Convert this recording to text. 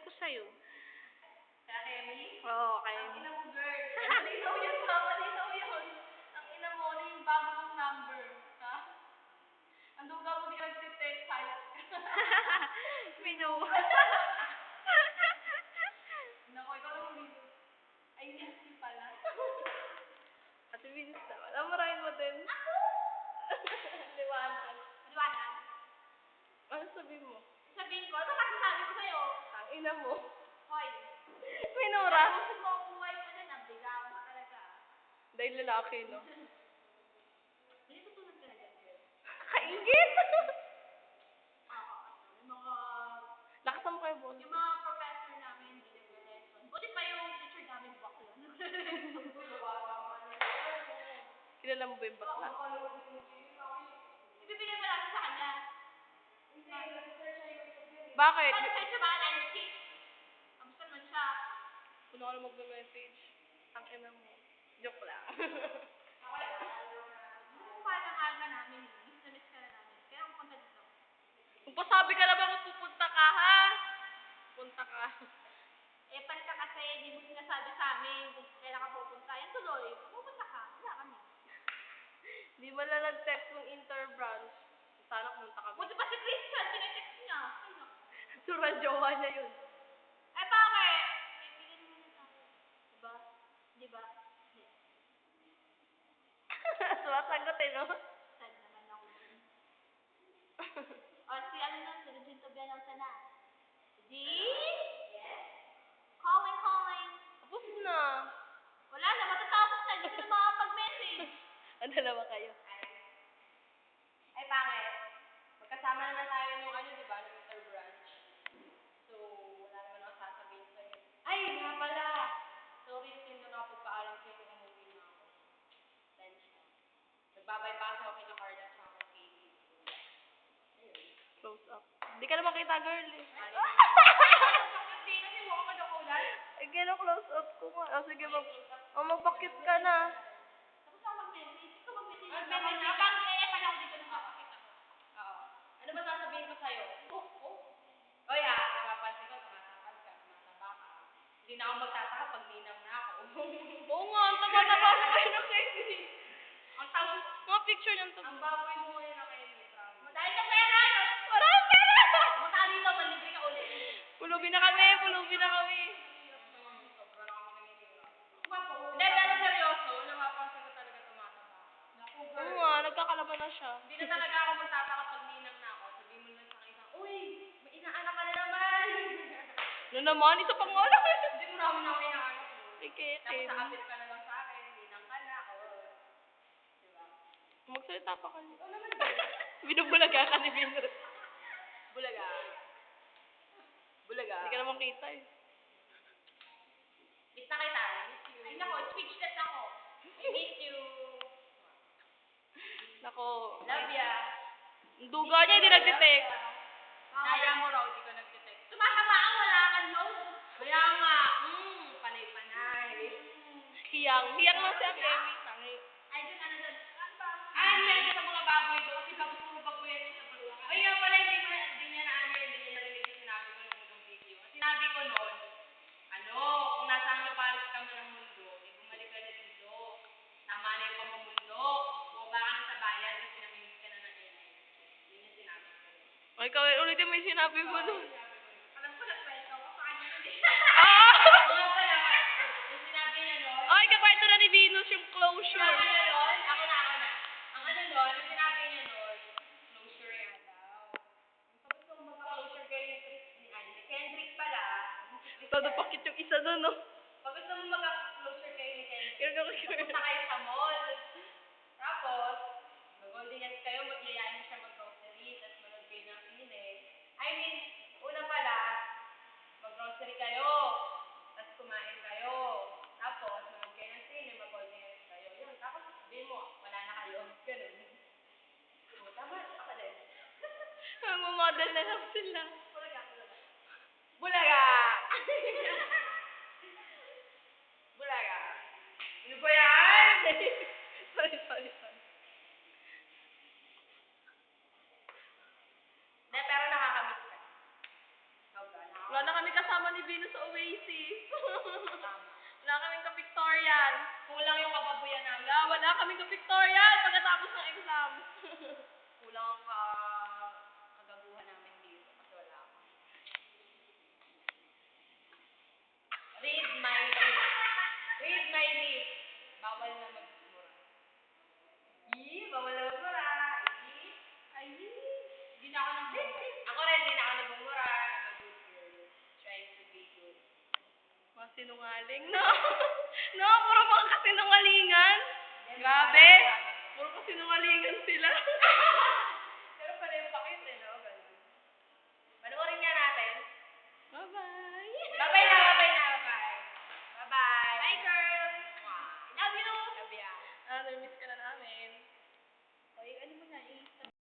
ko sa'yo. Kaya Kemi? Oo, kaya. Ang ina mo, girl. Malinaw yun ha, malinaw yun. Ang ina mo, ano yung bago mong number, ha? Ang duga mo, di ka nagtitext, hayat ka. Mino. Nako, ikaw lang dito. Ay, yes, pala. Ate Venus naman. Amarahin mo din. Ako? Liwanag. Liwanag. Ano sabihin mo? Sabihin ko, ano kasi sabi ko sa'yo? Ang ina mo. Hoy. Minura. Gusto mo ang buhay mo na, nabigaw ka talaga. Dahil lalaki, no? Hindi tutulog ka na dyan, girl. Kaingit! Oo. Yung mga... Lakasan mo kayo, boss. Yung mga professor namin, hindi nag-lesson. Buti pa yung teacher namin, bakla. Kilala mo ba yung bakla? Ibibigay mo namin sa kanya. Bakit? Paano sa'yo siya ba line with kids? Kamusta naman siya? Puno ka na magme-message. Ang ina mo. Joke lang. Parang aga namin, miss na miss ka na namin. Kaya ako punta dito. Magpasabi ka na ba kung pupunta ka, ha? Punta ka. Eh, palika kasi, hindi mo sinasabi sa amin kung kailan ka pupunta. Yan tuloy, pupunta ka. Wala kami. Di ba na nag-text ng interbranch? Sana pumunta kami. Buti pa si Christian, tinetext niya. Ay, naku. Sura jowa niya yun. Eh, bakit? Eh, bigyan mo na tayo. Diba? Diba? Hindi. Sumasagot eh, no? Sad naman ako dun. O, si ano na, si Regine Tobianosa na. Regine? Yes? Calling, calling. Tapos na. Wala na, matatapos na. Hindi ko na makapag-message. Ang dalawa kayo. Ay, pangit. Magkasama naman tayo nung ano, di ba, ng interbranch. So, wala naman ako sasabihin sa'yo. Ay, nga pala. Sorry, hindi na nakapagpaalam sa'yo kung umuwi na ako. Tensya. Nagbabypass ako kina Carla at saka Katie. Ayun. Close up. Hindi ka na makita, girl eh. Hindi kasi mo ako nakulay. Eh, gano'n close up ko nga. O, sige, magpakit ka na. Tapos ako mag-message. Ikaw mag-message. Mag-message. Abang pala ako dito ng kapakita ko. Oo. Ano ba sasabihin ko sa'yo? Oy ha, napapansin ko, tumatakas ka, tumataba ka. Hindi na ako magtataka pag ninang na ako. Oo nga, ang taba-taba mo kayo na Kenny. Ang tawag, Mga picture niyang taba. ang baboy mo ngayon na kayo ni Frank. Dahil sa pera, no? Maraming pera! Punta dito, manlibre ka ulit. Pulubi na kami, pulubi na kami. Sobra na kami nanginira. Hindi, pero seryoso, napapansin ko talaga tumataba. Naku, Oo nga, nagkakalaban na siya. Hindi na talaga ako magtataka pag ninang na ako. Sabihin mo lang sa akin, uy, may inaanak ka na naman. Ano naman, isa pang wala. Hindi mo namin ako inaanak. Sige, Tapos Tim. nakapit ka na lang sa akin, ninang ka na, diba? Magsalita pa ka niya. Oo naman din. Binubulaga ka ni Vinod. Bulaga. Bulaga. Hindi ka naman kita eh. Miss na kita. Miss you. Ay nako, speechless ako. I miss you. Nako. Love ya. Ang duga niya, hindi nagtitext. Daya mo raw, di ka nagtitext. Tumatama ang wala kang load. Kaya nga, panay-panay. Hiyang. Hiyang lang siya, Kemi. Tangi. Ay, doon ano doon? Ay, yan sa mga baboy doon. Kasi ba gusto mo babuyan niya sa bulungan? Ay, nga pala, hindi niya na ano, hindi niya narinig yung sinabi ko nung unang video. Ang sinabi ko noon, kung nasaan mapalit ka man ng mundo, bumalik ka na dito. Tama na yung pamumundo. Bumaba ka na sa bayan kasi namimiss ka na ng LA. Yun yung sinabi ko. Ay, ikaw ulitin mo yung sinabi mo nun. Alam ko na kwento ko sa kanya hindi. Ah! Mga pala, yung sinabi niya noon, Ay, kakwento na ni Venus yung closure. sinabi niya noon, ako na. Ang ano noon, yung sinabi niya noon, closure yan daw. Sabi ko, magka-closure kayo ni Kendrick pala. Todo pakit yung isa nun, no? Pag gusto mo magka-closure kayo ni Kendrick, Kaya pupunta kayo sa mall. Tapos, mag-golden yes kayo, magyayain mo siya mag-grocery, tapos manood kayo ng sine. I mean, una pala, mag-grocery kayo, tapos kumain kayo. Tapos, manood kayo ng sine, mag-golden yes kayo. Yun, tapos sabihin mo, wala na kayo. Ganun. Tama, ako din. Mamamodel na lang sila. Bulaga. Bulaga! Bulaga. Ano ba yan? Sorry. Hindi, pero nakakamiss ka. Sobra, Wala na kami kasama ni Bino sa Oasis. Tama. Wala kaming ka-pictorial. Kulang yung kababuyan namin. Wala kaming ka-pictorial pagkatapos ng exam. Kulang ang kagaguhan namin dito kasi wala ako. Read my lips. Read my lips. Bawal na magmura. Bawal na magmura. Ay. Hindi na ako nagbumura. Ako rin, hindi na ako nagbumura. I'm a good girl. Trying to be good. Mga sinungaling, no? No, puro mga kasinungalingan. Grabe. Puro kasinungalingan sila.